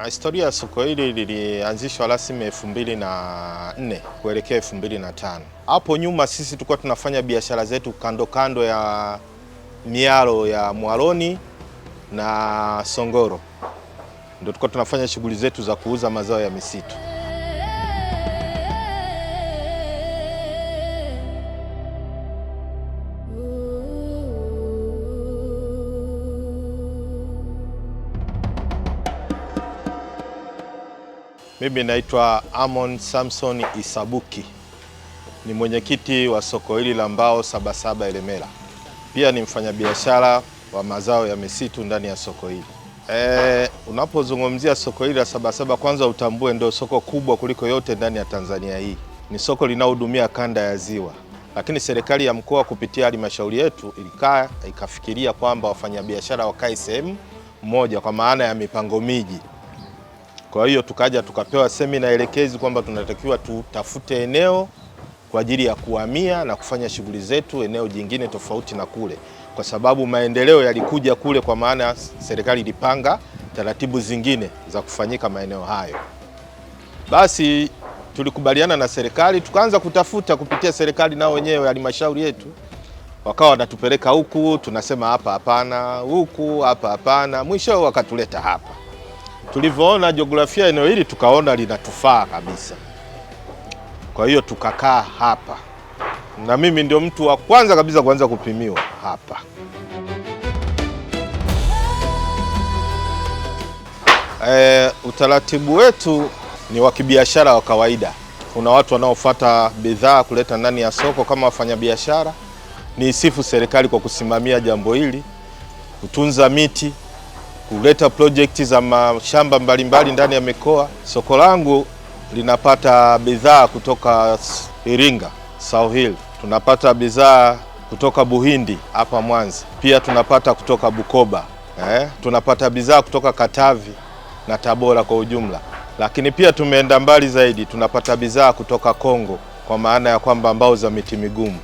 Historia ya soko hili lilianzishwa rasmi 2004 kuelekea 2005. Hapo nyuma sisi tulikuwa tunafanya biashara zetu kando kando ya mialo ya Mwaloni na Songoro. Ndio tulikuwa tunafanya shughuli zetu za kuuza mazao ya misitu. Mimi naitwa Amon Samson Isabuki. Ni mwenyekiti wa soko hili la mbao Sabasaba Ilemela. Pia ni mfanyabiashara wa mazao ya misitu ndani ya soko hili. Unapozungumzia soko hili la Sabasaba, kwanza utambue ndio soko kubwa kuliko yote ndani ya Tanzania hii. Ni soko linalohudumia kanda ya Ziwa. Lakini serikali ya mkoa kupitia halmashauri yetu ikafikiria kwamba wafanyabiashara wakae sehemu moja kwa maana ya mipango miji. Kwa hiyo tukaja tukapewa semina elekezi kwamba tunatakiwa tutafute eneo kwa ajili ya kuhamia na kufanya shughuli zetu eneo jingine tofauti na kule, kwa sababu maendeleo yalikuja kule, kwa maana serikali ilipanga taratibu zingine za kufanyika maeneo hayo. Basi tulikubaliana na serikali, tukaanza kutafuta kupitia serikali, nao wenyewe halmashauri yetu wakawa wanatupeleka huku, tunasema hapa hapana, huku hapa hapana, mwisho wakatuleta hapa. Tulivyoona jiografia eneo hili tukaona linatufaa kabisa. Kwa hiyo tukakaa hapa. Na mimi ndio mtu wa kwanza kabisa kuanza kupimiwa hapa. Utaratibu wetu ni wa kibiashara wa kawaida. Kuna watu wanaofuata bidhaa kuleta ndani ya soko kama wafanyabiashara. Niisifu serikali kwa kusimamia jambo hili, kutunza miti, kuleta projekti za mashamba mbalimbali ndani ya mikoa. Soko langu linapata bidhaa kutoka Iringa, South Hill. Tunapata bidhaa kutoka Buhindi hapa Mwanza. Pia tunapata kutoka Bukoba. Tunapata bidhaa kutoka Katavi na Tabora kwa ujumla. Lakini pia tumeenda mbali zaidi, tunapata bidhaa kutoka Kongo, kwa maana ya kwamba mbao za miti migumu.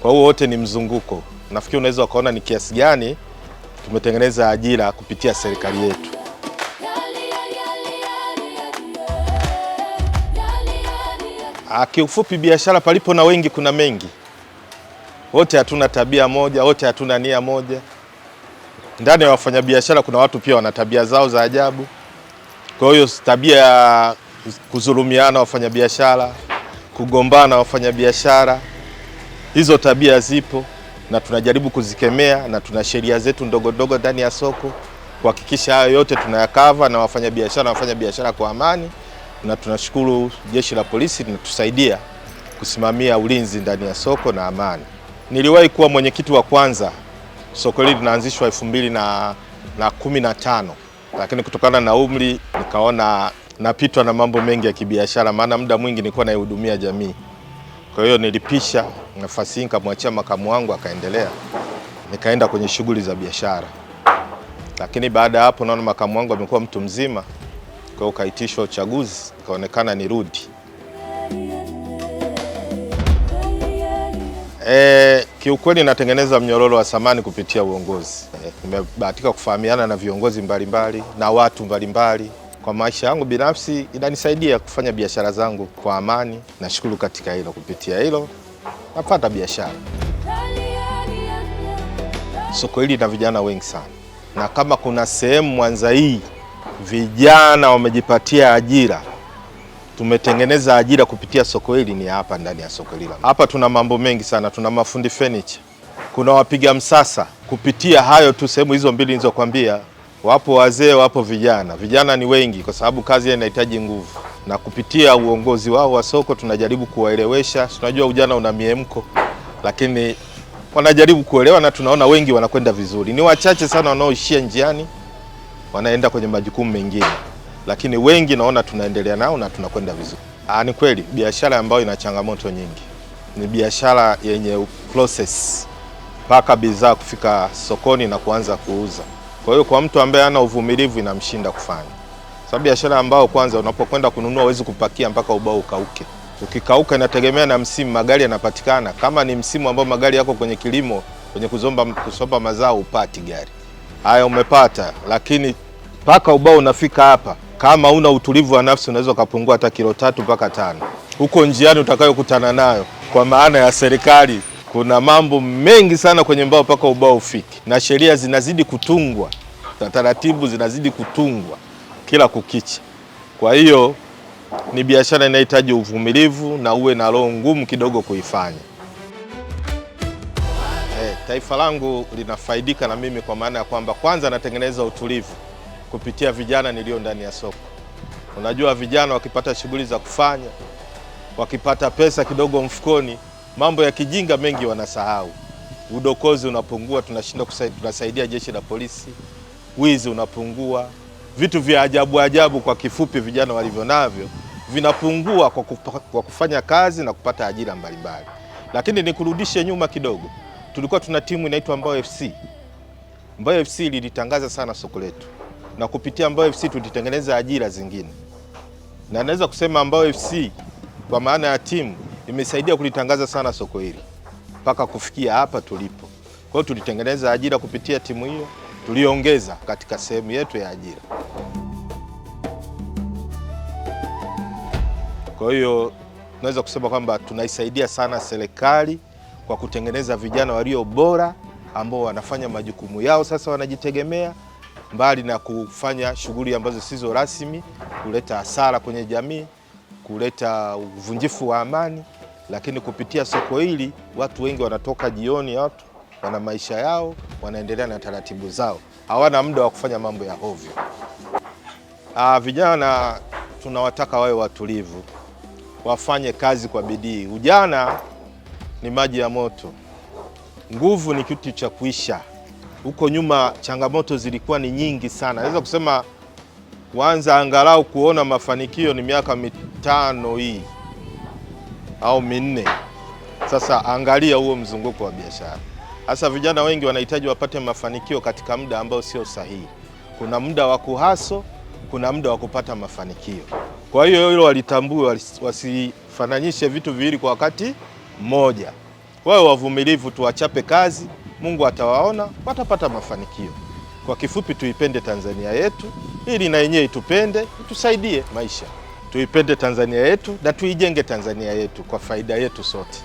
Kwa hiyo wote ni mzunguko. Nafikiri unaweza ukaona ni kiasi gani tumetengeneza ajira kupitia serikali yetu. Kiufupi, biashara palipo na wengi kuna mengi. Wote hatuna tabia moja, wote hatuna nia moja. Ndani ya wafanyabiashara kuna watu pia wana tabia zao za ajabu. Kwa hiyo tabia ya kudhulumiana wafanyabiashara, kugombana wafanyabiashara, hizo tabia zipo na tunajaribu kuzikemea, na tuna sheria zetu ndogo ndogo ndani ya soko kuhakikisha hayo yote tunayakava na wafanya biashara kwa amani, na tunashukuru jeshi la polisi linatusaidia kusimamia ulinzi ndani ya soko na amani. Niliwahi kuwa mwenyekiti wa kwanza. Soko hili linaanzishwa 2015, lakini kutokana na umri nikaona napitwa na mambo mengi ya kibiashara, maana muda mwingi nilikuwa naihudumia jamii. Kwa hiyo nilipisha nafasi hii, nikamwachia makamu wangu akaendelea, nikaenda kwenye shughuli za biashara. Lakini baada ya hapo naona makamu wangu amekuwa mtu mzima, kwa hiyo kaitishwa uchaguzi, kaonekana nirudi. Kiukweli natengeneza mnyororo wa thamani kupitia uongozi. Nimebahatika kufahamiana na viongozi mbalimbali na watu mbalimbali. Kwa maisha yangu binafsi inanisaidia kufanya biashara zangu kwa amani. Nashukuru katika hilo, kupitia hilo napata biashara. Soko hili na vijana wengi sana, na kama kuna sehemu Mwanza hii vijana wamejipatia ajira, tumetengeneza ajira kupitia soko hili, ni hapa ndani ya soko hili. Hapa tuna mambo mengi sana, tuna mafundi furniture, kuna wapiga msasa. Kupitia hayo tu sehemu hizo mbili nilizokuambia, wapo wazee, wapo vijana. Vijana ni wengi kwa sababu kazi inahitaji nguvu, na kupitia uongozi wao wa soko tunajaribu kuwaelewesha. Tunajua ujana una miemko, lakini wanajaribu kuelewa, na tunaona wengi wanakwenda vizuri. Ni wachache sana wanaoishia njiani wanaenda kwenye majukumu mengine, lakini wengi naona tunaendelea nao na tunakwenda vizuri. Ni kweli biashara ambayo ina changamoto nyingi. Ni biashara yenye process mpaka bidhaa kufika sokoni na kuanza kuuza. Kwa hiyo kwa mtu ambaye ana uvumilivu inamshinda kufanya. Sababu biashara ambao kwanza unapokwenda kununua huwezi kupakia mpaka ubao ukauke. Ukikauka inategemea na msimu magari yanapatikana. Kama ni msimu ambao magari yako kwenye kilimo, kwenye kusomba mazao, upati gari. Haya umepata, lakini mpaka ubao unafika hapa Kama una utulivu wa nafsi unaweza ukapungua hata kilo 3 mpaka 5 huko njiani utakayokutana nayo. Kwa maana ya serikali, kuna mambo mengi sana kwenye mbao mpaka ubao ufiki, na sheria zinazidi kutungwa na taratibu zinazidi kutungwa kila kukicha. Kwa hiyo ni biashara inahitaji uvumilivu na uwe na roho ngumu kidogo kuifanya. Taifa langu linafaidika na mimi kwa maana ya kwamba kwanza natengeneza utulivu kupitia vijana nilio ndani ya soko. Unajua, vijana wakipata shughuli za kufanya, wakipata pesa kidogo mfukoni, mambo ya kijinga mengi wanasahau. Udokozi unapungua, tunasaidia jeshi la polisi, wizi unapungua, vitu vya ajabu ajabu kwa kifupi vijana walivyo navyo vinapungua kwa kufanya kazi na kupata ajira mbalimbali. Lakini nikurudishe nyuma kidogo, tulikuwa tuna timu inaitwa Mbao FC. Mbao FC lilitangaza sana soko letu, na kupitia Mbao FC tulitengeneza ajira zingine, na naweza kusema Mbao FC kwa maana ya timu imesaidia kulitangaza sana soko hili mpaka kufikia hapa tulipo. Kwa hiyo tulitengeneza ajira kupitia timu hiyo, tuliongeza katika sehemu yetu ya ajira. Kwa hiyo tunaweza kusema kwamba tunaisaidia sana serikali kwa kutengeneza vijana walio bora ambao wanafanya majukumu yao sasa wanajitegemea, mbali na kufanya shughuli ambazo sizo rasmi, kuleta hasara kwenye jamii, kuleta uvunjifu wa amani. Lakini kupitia soko hili watu wengi wanatoka jioni, watu wana maisha yao, wanaendelea na taratibu zao, hawana muda wa kufanya mambo ya hovyo. Vijana tunawataka wawe watulivu, wafanye kazi kwa bidii. Ujana ni maji ya moto, nguvu ni kitu cha kuisha. Huko nyuma changamoto zilikuwa ni nyingi sana. Naweza kusema kwanza angalau kuona mafanikio ni miaka 5 hii au 4. Sasa angalia huo mzunguko wa biashara. Sasa vijana wengi wanahitaji wapate mafanikio katika muda ambao sio sahihi. Kuna muda wa kuhaso, kuna muda wa kupata mafanikio. Kwa hiyo hilo walitambue, wasifananishe vitu viwili kwa wakati mmoja. Wao wavumilivu, tuwachape kazi, Mungu atawaona, watapata mafanikio. Kwa kifupi, tuipende Tanzania yetu ili na yenyewe itupende, itusaidie maisha. Tuipende Tanzania yetu na tuijenge Tanzania yetu kwa faida yetu sote.